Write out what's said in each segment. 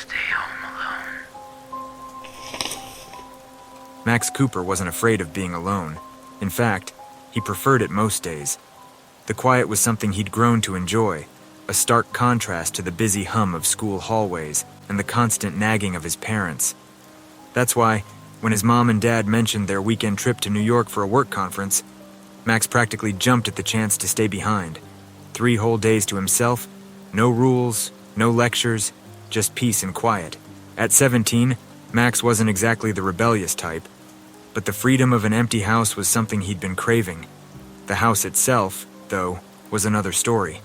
stay home alone. Max Cooper wasn't afraid of being alone. In fact, he preferred it most days. The quiet was something he'd grown to enjoy, a stark contrast to the busy hum of school hallways and the constant nagging of his parents. That's why, when his mom and dad mentioned their weekend trip to New York for a work conference, Max practically jumped at the chance to stay behind. 3 whole days to himself, no rules, no lectures, just peace and quiet. At 17, Max wasn't exactly the rebellious type, but the freedom of an empty house was something he'd been craving. The house itself, though, was another story.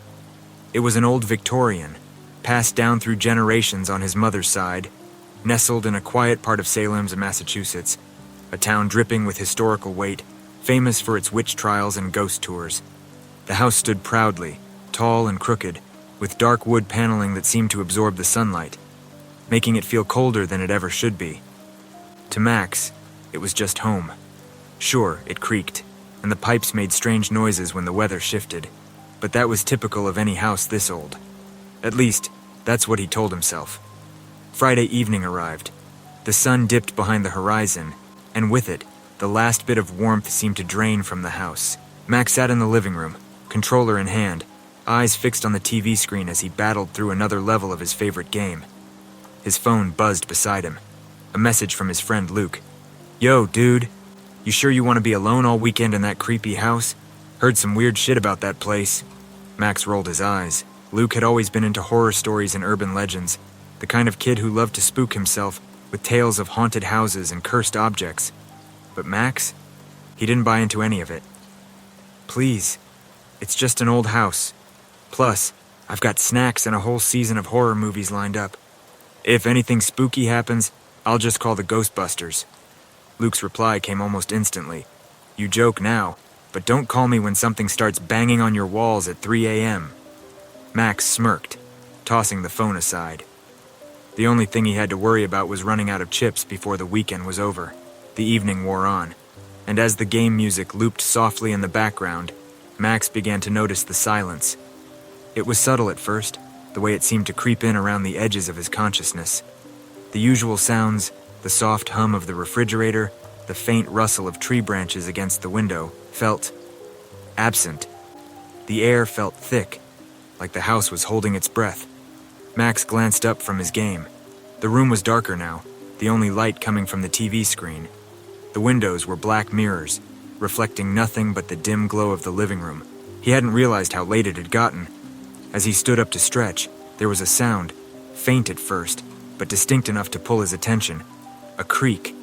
It was an old Victorian, passed down through generations on his mother's side, nestled in a quiet part of Salem, Massachusetts, a town dripping with historical weight, famous for its witch trials and ghost tours. The house stood proudly, tall and crooked, with dark wood paneling that seemed to absorb the sunlight, making it feel colder than it ever should be. To Max, it was just home. Sure, it creaked, and the pipes made strange noises when the weather shifted, but that was typical of any house this old. At least, that's what he told himself. Friday evening arrived. The sun dipped behind the horizon, and with it, the last bit of warmth seemed to drain from the house. Max sat in the living room, controller in hand, eyes fixed on the TV screen as he battled through another level of his favorite game. His phone buzzed beside him. A message from his friend Luke. "Yo, dude. You sure you want to be alone all weekend in that creepy house? Heard some weird shit about that place." Max rolled his eyes. Luke had always been into horror stories and urban legends, the kind of kid who loved to spook himself with tales of haunted houses and cursed objects. But Max? He didn't buy into any of it. "Please, it's just an old house. Plus, I've got snacks and a whole season of horror movies lined up. If anything spooky happens, I'll just call the Ghostbusters." Luke's reply came almost instantly. "You joke now, but don't call me when something starts banging on your walls at 3 a.m. Max smirked, tossing the phone aside. The only thing he had to worry about was running out of chips before the weekend was over. The evening wore on, and as the game music looped softly in the background, Max began to notice the silence. It was subtle at first, the way it seemed to creep in around the edges of his consciousness. The usual sounds, the soft hum of the refrigerator, the faint rustle of tree branches against the window, felt absent. The air felt thick, like the house was holding its breath. Max glanced up from his game. The room was darker now, the only light coming from the TV screen. The windows were black mirrors, reflecting nothing but the dim glow of the living room. He hadn't realized how late it had gotten. As he stood up to stretch, there was a sound, faint at first, but distinct enough to pull his attention. A creak.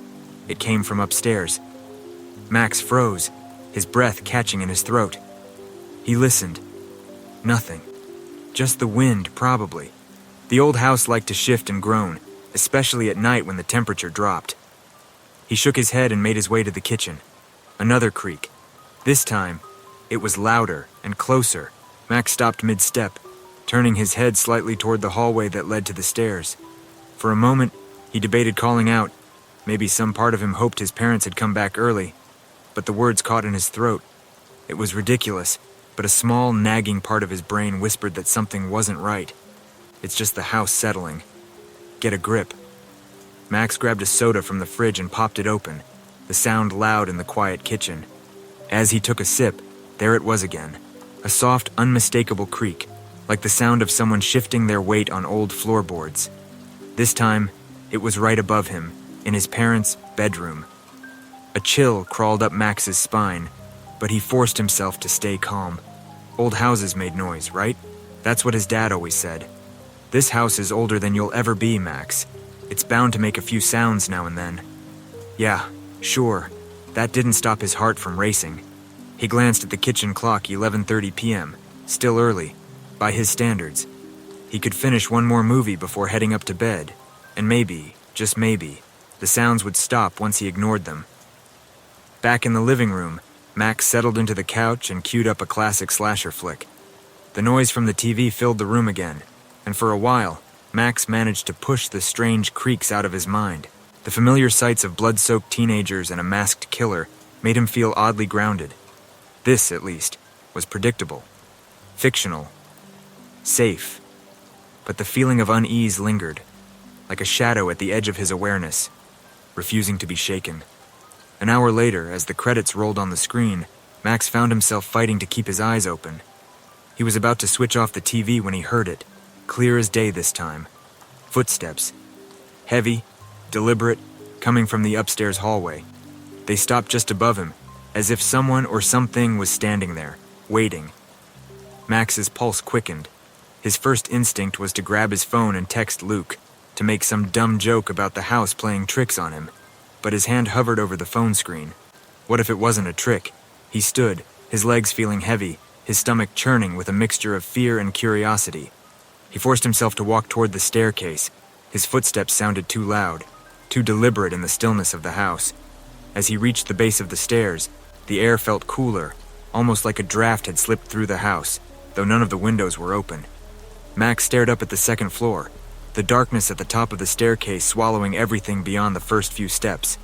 It came from upstairs. Max froze, his breath catching in his throat. He listened. Nothing. Just the wind, probably. The old house liked to shift and groan, especially at night when the temperature dropped. He shook his head and made his way to the kitchen. Another creak. This time, it was louder and closer. Max stopped mid-step, turning his head slightly toward the hallway that led to the stairs. For a moment, he debated calling out. Maybe some part of him hoped his parents had come back early, but the words caught in his throat. It was ridiculous, but a small, nagging part of his brain whispered that something wasn't right. It's just the house settling. Get a grip. Max grabbed a soda from the fridge and popped it open, the sound loud in the quiet kitchen. As he took a sip, there it was again, a soft, unmistakable creak, like the sound of someone shifting their weight on old floorboards. This time, it was right above him, in his parents' bedroom. A chill crawled up Max's spine, but he forced himself to stay calm. Old houses made noise, right? That's what his dad always said. This house is older than you'll ever be, Max. It's bound to make a few sounds now and then. Yeah, sure. That didn't stop his heart from racing. He glanced at the kitchen clock, 11:30 p.m. Still early, by his standards. He could finish one more movie before heading up to bed, and maybe, just maybe, the sounds would stop once he ignored them. Back in the living room, Max settled into the couch and queued up a classic slasher flick. The noise from the TV filled the room again, and for a while, Max managed to push the strange creaks out of his mind. The familiar sights of blood-soaked teenagers and a masked killer made him feel oddly grounded. This, at least, was predictable, fictional, safe. But the feeling of unease lingered. like a shadow at the edge of his awareness, refusing to be shaken. An hour later, as the credits rolled on the screen, Max found himself fighting to keep his eyes open. He was about to switch off the TV when he heard it, clear as day this time. Footsteps. Heavy, deliberate, coming from the upstairs hallway. They stopped just above him, as if someone or something was standing there, waiting. Max's pulse quickened. His first instinct was to grab his phone and text Luke, to make some dumb joke about the house playing tricks on him. But his hand hovered over the phone screen. What if it wasn't a trick? He stood, his legs feeling heavy, his stomach churning with a mixture of fear and curiosity. He forced himself to walk toward the staircase. His footsteps sounded too loud, too deliberate in the stillness of the house. As he reached the base of the stairs, the air felt cooler, almost like a draft had slipped through the house, though none of the windows were open. Max stared up at the second floor, the darkness at the top of the staircase swallowing everything beyond the first few steps.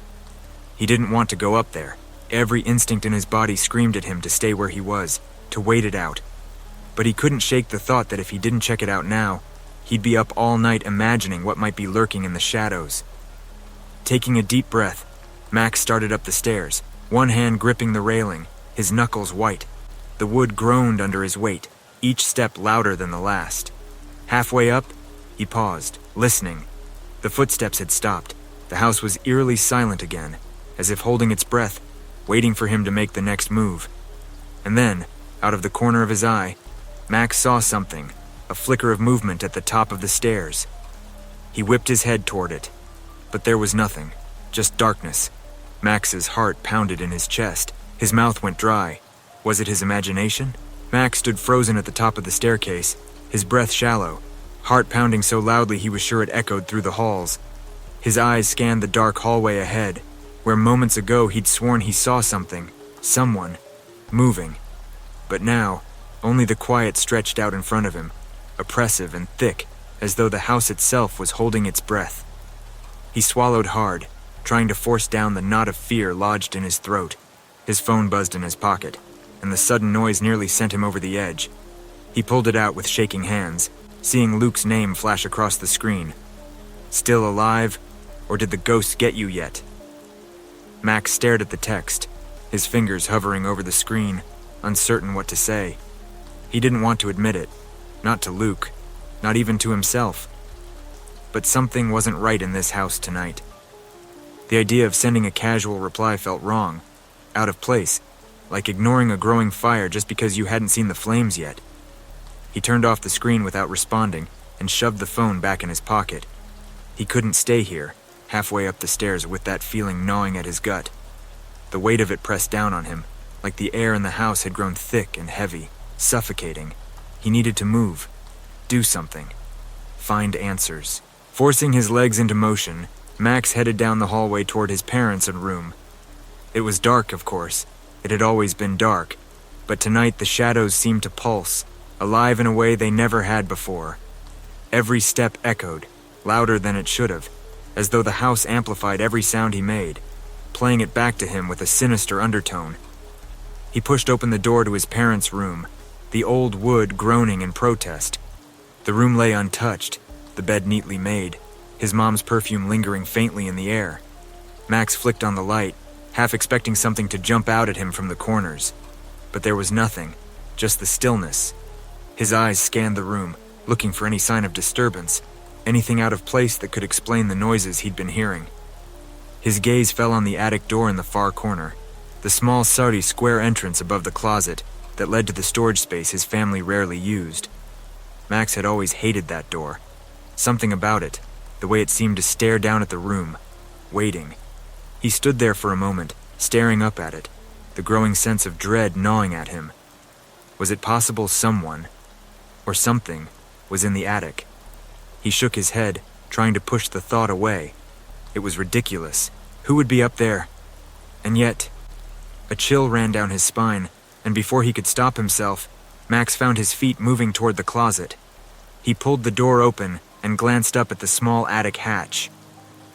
He didn't want to go up there. Every instinct in his body screamed at him to stay where he was, to wait it out. But he couldn't shake the thought that if he didn't check it out now, he'd be up all night imagining what might be lurking in the shadows. Taking a deep breath, Max started up the stairs, one hand gripping the railing, his knuckles white. The wood groaned under his weight, each step louder than the last. Halfway up, he paused, listening. The footsteps had stopped. The house was eerily silent again, as if holding its breath, waiting for him to make the next move. And then, out of the corner of his eye, Max saw something, a flicker of movement at the top of the stairs. He whipped his head toward it, but there was nothing, just darkness. Max's heart pounded in his chest. His mouth went dry. Was it his imagination? Max stood frozen at the top of the staircase, his breath shallow, heart pounding so loudly he was sure it echoed through the halls. His eyes scanned the dark hallway ahead, where moments ago he'd sworn he saw something, someone, moving. But now, only the quiet stretched out in front of him, oppressive and thick, as though the house itself was holding its breath. He swallowed hard, trying to force down the knot of fear lodged in his throat. His phone buzzed in his pocket, and the sudden noise nearly sent him over the edge. He pulled it out with shaking hands, seeing Luke's name flash across the screen. Still alive, or did the ghosts get you yet? Max stared at the text, his fingers hovering over the screen, uncertain what to say. He didn't want to admit it, not to Luke, not even to himself. But something wasn't right in this house tonight. The idea of sending a casual reply felt wrong, out of place, like ignoring a growing fire just because you hadn't seen the flames yet. He turned off the screen without responding and shoved the phone back in his pocket. He couldn't stay here, halfway up the stairs with that feeling gnawing at his gut. The weight of it pressed down on him, like the air in the house had grown thick and heavy, suffocating. He needed to move, do something, find answers. Forcing his legs into motion, Max headed down the hallway toward his parents' room. It was dark, of course. It had always been dark, but tonight the shadows seemed to pulse, alive in a way they never had before. Every step echoed, louder than it should have, as though the house amplified every sound he made, playing it back to him with a sinister undertone. He pushed open the door to his parents' room, the old wood groaning in protest. The room lay untouched, the bed neatly made, his mom's perfume lingering faintly in the air. Max flicked on the light, half expecting something to jump out at him from the corners. But there was nothing, just the stillness. His eyes scanned the room, looking for any sign of disturbance, anything out of place that could explain the noises he'd been hearing. His gaze fell on the attic door in the far corner, the small sooty square entrance above the closet that led to the storage space his family rarely used. Max had always hated that door. Something about it, the way it seemed to stare down at the room, waiting. He stood there for a moment, staring up at it, the growing sense of dread gnawing at him. Was it possible someone, or something, was in the attic? He shook his head, trying to push the thought away. It was ridiculous. Who would be up there? And yet, a chill ran down his spine, and before he could stop himself, Max found his feet moving toward the closet. He pulled the door open and glanced up at the small attic hatch.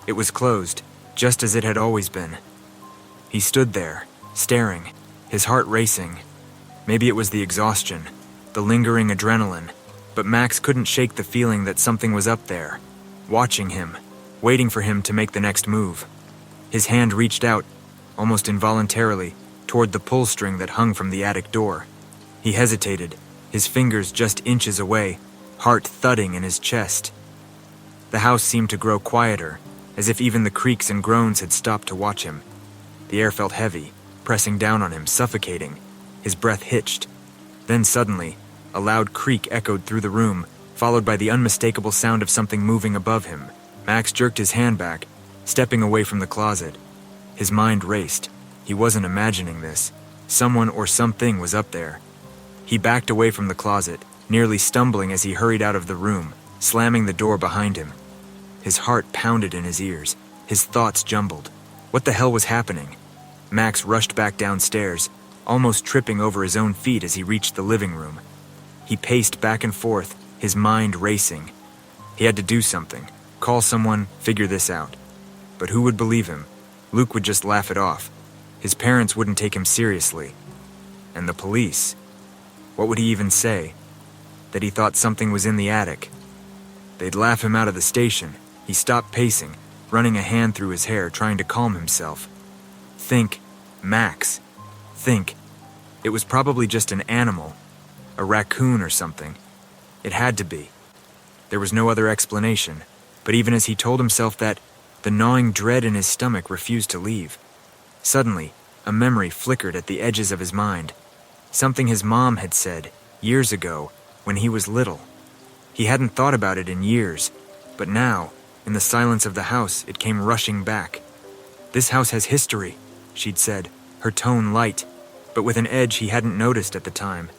It was closed, just as it had always been. He stood there, staring, his heart racing. Maybe it was the exhaustion, the lingering adrenaline, but Max couldn't shake the feeling that something was up there. watching him, waiting for him to make the next move. His hand reached out, almost involuntarily, toward the pull string that hung from the attic door. He hesitated, his fingers just inches away, heart thudding in his chest. The house seemed to grow quieter, as if even the creaks and groans had stopped to watch him. The air felt heavy, pressing down on him, suffocating. His breath hitched. Then suddenly, a loud creak echoed through the room, followed by the unmistakable sound of something moving above him. Max jerked his hand back, stepping away from the closet. His mind raced. He wasn't imagining this. Someone or something was up there. He backed away from the closet, nearly stumbling as he hurried out of the room, slamming the door behind him. His heart pounded in his ears, his thoughts jumbled. What the hell was happening? Max rushed back downstairs, almost tripping over his own feet as he reached the living room. He paced back and forth, his mind racing. He had to do something, call someone, figure this out. But who would believe him? Luke would just laugh it off. His parents wouldn't take him seriously. And the police? What would he even say? That he thought something was in the attic. They'd laugh him out of the station. He stopped pacing, running a hand through his hair, trying to calm himself. Think, Max. Think. It was probably just an animal. A raccoon or something. It had to be. There was no other explanation, but even as he told himself that, the gnawing dread in his stomach refused to leave. Suddenly, a memory flickered at the edges of his mind. Something his mom had said, years ago, when he was little. He hadn't thought about it in years, but now, in the silence of the house, it came rushing back. "This house has history," she'd said, her tone light, but with an edge he hadn't noticed at the time.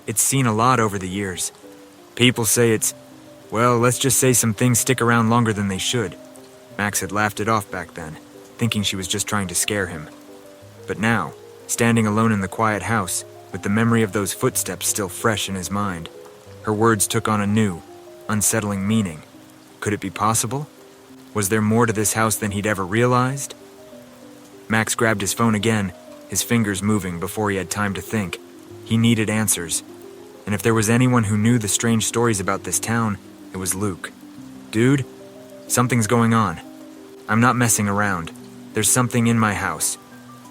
"It's seen a lot over the years. People say well, let's just say some things stick around longer than they should." Max had laughed it off back then, thinking she was just trying to scare him. But now, standing alone in the quiet house, with the memory of those footsteps still fresh in his mind, her words took on a new, unsettling meaning. Could it be possible? Was there more to this house than he'd ever realized? Max grabbed his phone again, his fingers moving before he had time to think. He needed answers. And if there was anyone who knew the strange stories about this town, it was Luke. "Dude, something's going on. I'm not messing around. There's something in my house."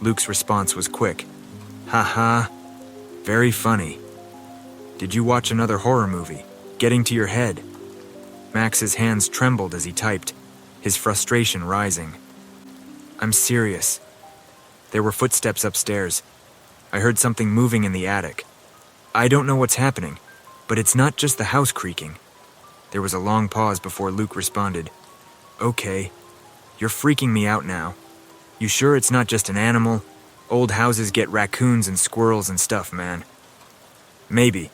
Luke's response was quick. "Haha, very funny. Did you watch another horror movie? Getting to your head?" Max's hands trembled as he typed, his frustration rising. "I'm serious. There were footsteps upstairs. I heard something moving in the attic. I don't know what's happening, but it's not just the house creaking." There was a long pause before Luke responded. "Okay, you're freaking me out now. You sure it's not just an animal? Old houses get raccoons and squirrels and stuff, man." "Maybe,"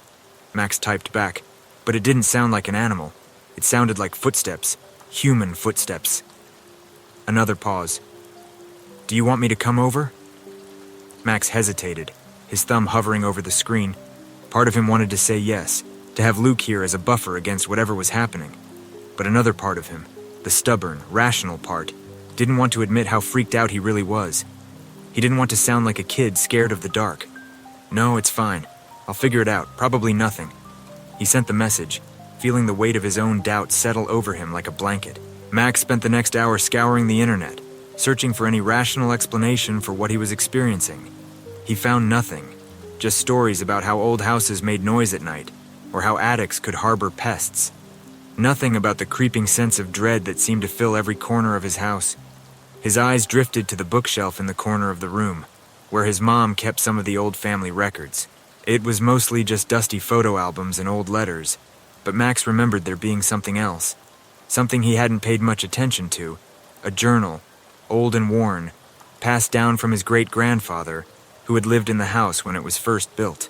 Max typed back, but it didn't sound like an animal. It sounded like footsteps, human footsteps. Another pause. "Do you want me to come over?" Max hesitated, his thumb hovering over the screen. Part of him wanted to say yes, to have Luke here as a buffer against whatever was happening. But another part of him, the stubborn, rational part, didn't want to admit how freaked out he really was. He didn't want to sound like a kid scared of the dark. "No, it's fine. I'll figure it out. Probably nothing." He sent the message, feeling the weight of his own doubt settle over him like a blanket. Max spent the next hour scouring the internet, searching for any rational explanation for what he was experiencing. He found nothing, just stories about how old houses made noise at night, or how attics could harbor pests. Nothing about the creeping sense of dread that seemed to fill every corner of his house. His eyes drifted to the bookshelf in the corner of the room, where his mom kept some of the old family records. It was mostly just dusty photo albums and old letters, but Max remembered there being something else, something he hadn't paid much attention to, a journal, old and worn, passed down from his great-grandfather, who had lived in the house when it was first built.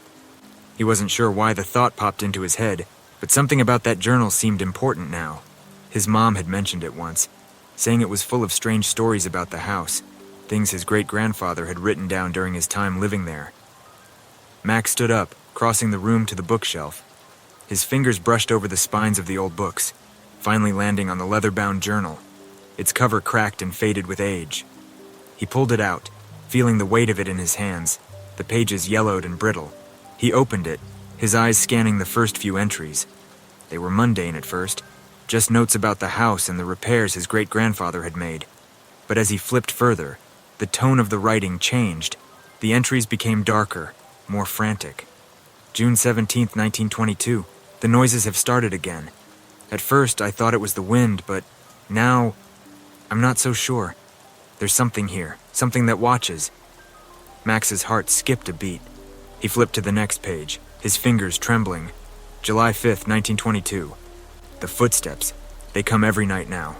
He wasn't sure why the thought popped into his head, but something about that journal seemed important now. His mom had mentioned it once, saying it was full of strange stories about the house, things his great-grandfather had written down during his time living there. Max stood up, crossing the room to the bookshelf. His fingers brushed over the spines of the old books, finally landing on the leather-bound journal, its cover cracked and faded with age. He pulled it out, feeling the weight of it in his hands, the pages yellowed and brittle. He opened it, his eyes scanning the first few entries. They were mundane at first. just notes about the house and the repairs his great-grandfather had made. But as he flipped further, the tone of the writing changed. The entries became darker, more frantic. June 17th, 1922. The noises have started again. At first, I thought it was the wind, but now, I'm not so sure. There's something here, something that watches. Max's heart skipped a beat. He flipped to the next page, his fingers trembling. July 5th, 1922. The footsteps. They come every night now.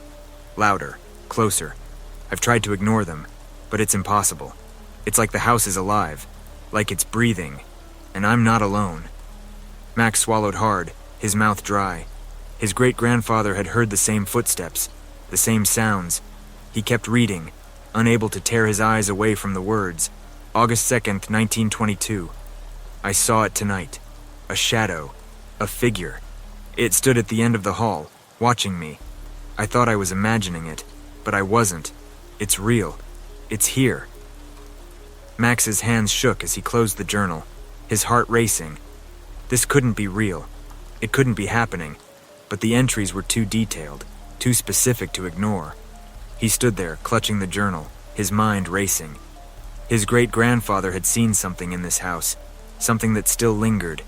Louder, closer. I've tried to ignore them, but it's impossible. It's like the house is alive, like it's breathing, and I'm not alone. Max swallowed hard, his mouth dry. His great-grandfather had heard the same footsteps, the same sounds. He kept reading, unable to tear his eyes away from the words. August 2nd, 1922. I saw it tonight. A shadow. A figure. It stood at the end of the hall, watching me. I thought I was imagining it, but I wasn't. It's real. It's here. Max's hands shook as he closed the journal, his heart racing. This couldn't be real. It couldn't be happening, but the entries were too detailed, too specific to ignore. He stood there, clutching the journal, his mind racing. His great-grandfather had seen something in this house, something that still lingered,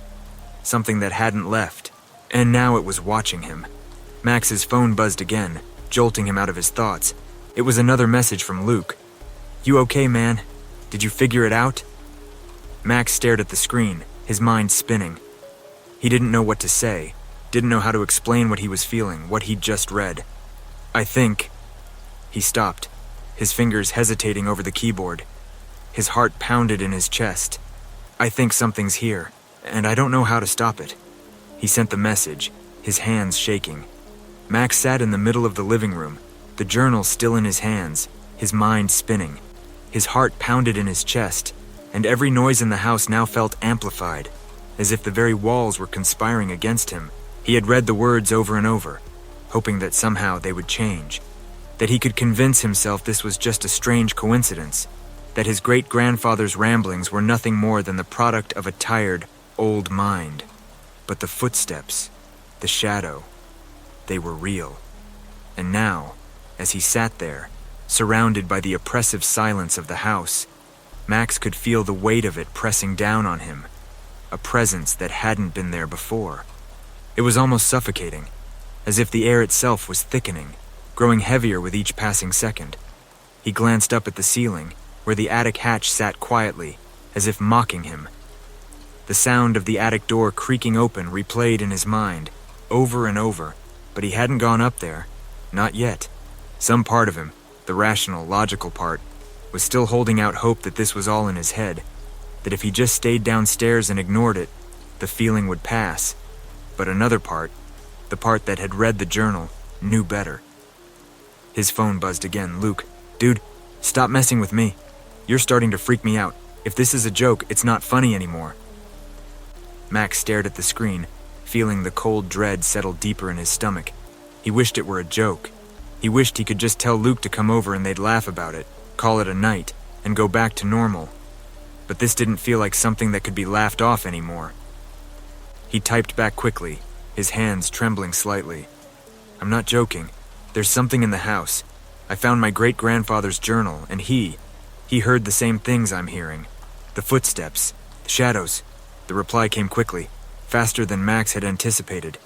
something that hadn't left, and now it was watching him. Max's phone buzzed again, jolting him out of his thoughts. It was another message from Luke. "You okay, man? Did you figure it out?" Max stared at the screen, his mind spinning. He didn't know what to say, didn't know how to explain what he was feeling, what he'd just read. "I think..." He stopped, his fingers hesitating over the keyboard. His heart pounded in his chest. "I think something's here, and I don't know how to stop it." He sent the message, his hands shaking. Max sat in the middle of the living room, the journal still in his hands, his mind spinning. His heart pounded in his chest, and every noise in the house now felt amplified, as if the very walls were conspiring against him. He had read the words over and over, hoping that somehow they would change, that he could convince himself this was just a strange coincidence, that his great-grandfather's ramblings were nothing more than the product of a tired, old mind. But the footsteps, the shadow, they were real. And now, as he sat there, surrounded by the oppressive silence of the house, Max could feel the weight of it pressing down on him, a presence that hadn't been there before. It was almost suffocating, as if the air itself was thickening, growing heavier with each passing second. He glanced up at the ceiling, where the attic hatch sat quietly, as if mocking him. The sound of the attic door creaking open replayed in his mind, over and over, but he hadn't gone up there, not yet. Some part of him, the rational, logical part, was still holding out hope that this was all in his head, that if he just stayed downstairs and ignored it, the feeling would pass. But another part, the part that had read the journal, knew better. His phone buzzed again. "Luke, dude, stop messing with me. You're starting to freak me out. If this is a joke, it's not funny anymore." Max stared at the screen, feeling the cold dread settle deeper in his stomach. He wished it were a joke. He wished he could just tell Luke to come over and they'd laugh about it, call it a night, and go back to normal. But this didn't feel like something that could be laughed off anymore. He typed back quickly, his hands trembling slightly. "I'm not joking. There's something in the house. I found my great-grandfather's journal, and he heard the same things I'm hearing. The footsteps, the shadows." The reply came quickly, faster than Max had anticipated.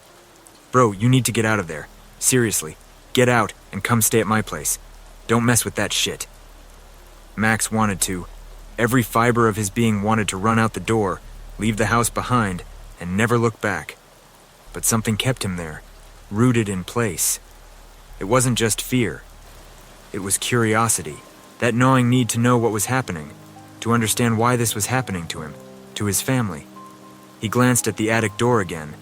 "Bro, you need to get out of there. Seriously, get out and come stay at my place. Don't mess with that shit." Max wanted to. Every fiber of his being wanted to run out the door, leave the house behind, and never look back. But something kept him there, rooted in place. It wasn't just fear. It was curiosity, that gnawing need to know what was happening, to understand why this was happening to him, to his family. He glanced at the attic door again,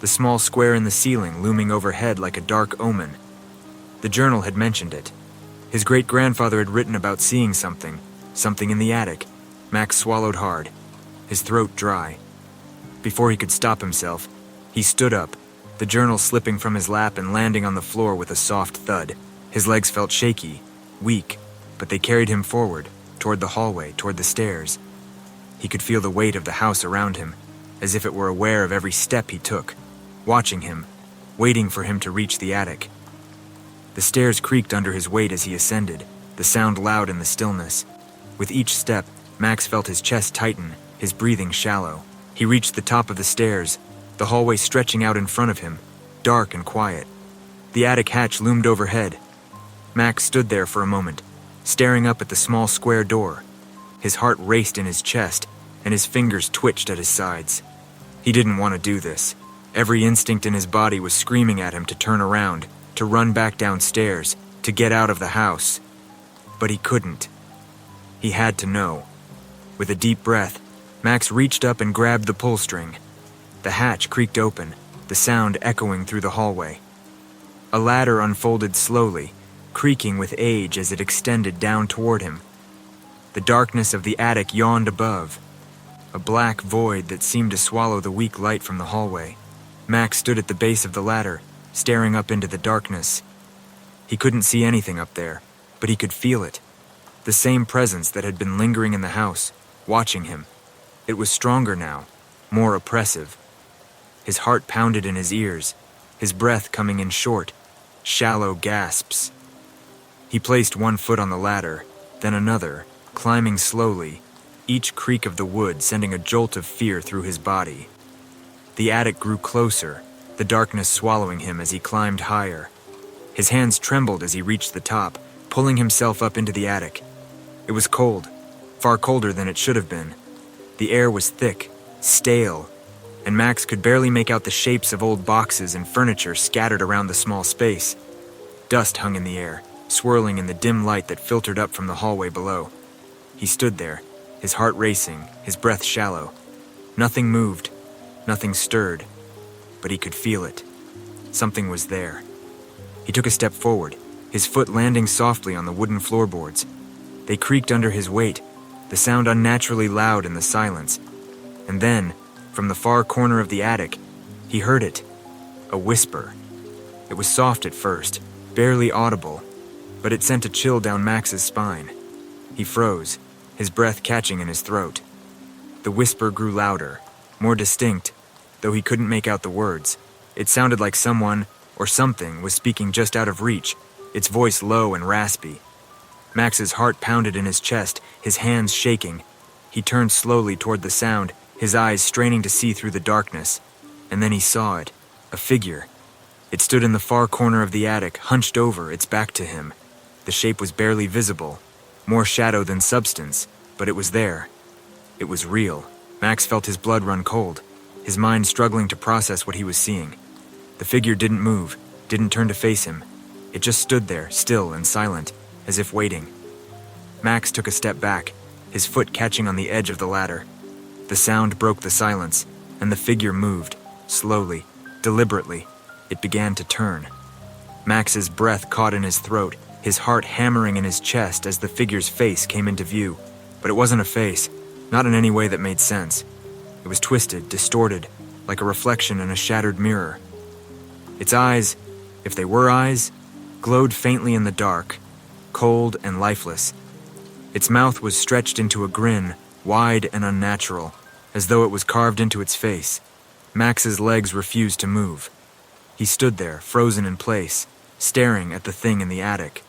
the small square in the ceiling looming overhead like a dark omen. The journal had mentioned it. His great-grandfather had written about seeing something in the attic. Max swallowed hard, his throat dry. Before he could stop himself, he stood up, the journal slipping from his lap and landing on the floor with a soft thud. His legs felt shaky, weak, but they carried him forward, toward the hallway, toward the stairs. He could feel the weight of the house around him, as if it were aware of every step he took, watching him, waiting for him to reach the attic. The stairs creaked under his weight as he ascended, the sound loud in the stillness. With each step, Max felt his chest tighten, his breathing shallow. He reached the top of the stairs, the hallway stretching out in front of him, dark and quiet. The attic hatch loomed overhead. Max stood there for a moment, staring up at the small square door. His heart raced in his chest, and his fingers twitched at his sides. He didn't want to do this. Every instinct in his body was screaming at him to turn around, to run back downstairs, to get out of the house. But he couldn't. He had to know. With a deep breath, Max reached up and grabbed the pull string. The hatch creaked open, the sound echoing through the hallway. A ladder unfolded slowly, creaking with age as it extended down toward him. The darkness of the attic yawned above, a black void that seemed to swallow the weak light from the hallway. Max stood at the base of the ladder, staring up into the darkness. He couldn't see anything up there, but he could feel it. The same presence that had been lingering in the house, watching him. It was stronger now, more oppressive. His heart pounded in his ears, his breath coming in short, shallow gasps. He placed one foot on the ladder, then another, climbing slowly, each creak of the wood sending a jolt of fear through his body. The attic grew closer, the darkness swallowing him as he climbed higher. His hands trembled as he reached the top, pulling himself up into the attic. It was cold, far colder than it should have been. The air was thick, stale, and Max could barely make out the shapes of old boxes and furniture scattered around the small space. Dust hung in the air, swirling in the dim light that filtered up from the hallway below. He stood there, his heart racing, his breath shallow. Nothing moved, nothing stirred, but he could feel it. Something was there. He took a step forward, his foot landing softly on the wooden floorboards. They creaked under his weight, the sound unnaturally loud in the silence. And then, from the far corner of the attic, he heard it, a whisper. It was soft at first, barely audible, but it sent a chill down Max's spine. He froze, his breath catching in his throat. The whisper grew louder, more distinct, though he couldn't make out the words. It sounded like someone, or something, was speaking just out of reach, its voice low and raspy. Max's heart pounded in his chest, his hands shaking. He turned slowly toward the sound, his eyes straining to see through the darkness. And then he saw it, a figure. It stood in the far corner of the attic, hunched over, its back to him. The shape was barely visible, more shadow than substance, but it was there. It was real. Max felt his blood run cold, his mind struggling to process what he was seeing. The figure didn't move, didn't turn to face him. It just stood there, still and silent, as if waiting. Max took a step back, his foot catching on the edge of the ladder. The sound broke the silence, and the figure moved, slowly, deliberately. It began to turn. Max's breath caught in his throat, his heart hammering in his chest as the figure's face came into view. But it wasn't a face, not in any way that made sense. It was twisted, distorted, like a reflection in a shattered mirror. Its eyes, if they were eyes, glowed faintly in the dark, cold and lifeless. Its mouth was stretched into a grin, wide and unnatural, as though it was carved into its face. Max's legs refused to move. He stood there, frozen in place, staring at the thing in the attic.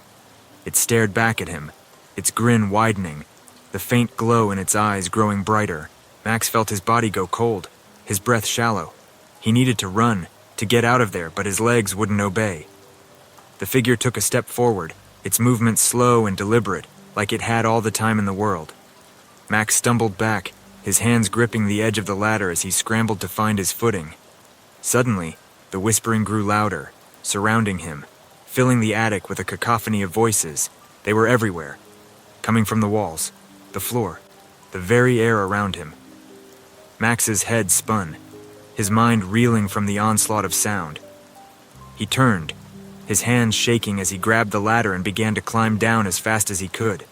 It stared back at him, its grin widening, the faint glow in its eyes growing brighter. Max felt his body go cold, his breath shallow. He needed to run, to get out of there, but his legs wouldn't obey. The figure took a step forward, its movement slow and deliberate, like it had all the time in the world. Max stumbled back, his hands gripping the edge of the ladder as he scrambled to find his footing. Suddenly, the whispering grew louder, surrounding him, filling the attic with a cacophony of voices. They were everywhere, coming from the walls, the floor, the very air around him. Max's head spun, his mind reeling from the onslaught of sound. He turned, his hands shaking as he grabbed the ladder and began to climb down as fast as he could.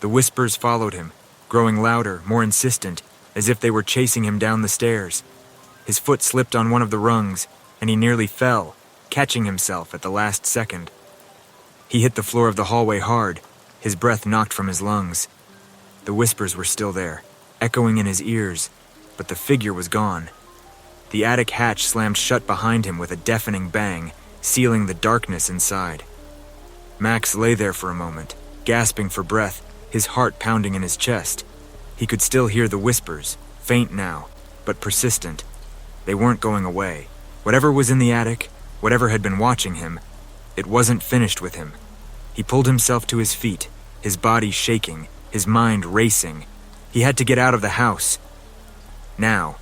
The whispers followed him, growing louder, more insistent, as if they were chasing him down the stairs. His foot slipped on one of the rungs, and he nearly fell, catching himself at the last second. He hit the floor of the hallway hard, his breath knocked from his lungs. The whispers were still there, echoing in his ears, but the figure was gone. The attic hatch slammed shut behind him with a deafening bang, sealing the darkness inside. Max lay there for a moment, gasping for breath, his heart pounding in his chest. He could still hear the whispers, faint now, but persistent. They weren't going away. Whatever was in the attic, whatever had been watching him, it wasn't finished with him. He pulled himself to his feet, his body shaking, his mind racing. He had to get out of the house. Now,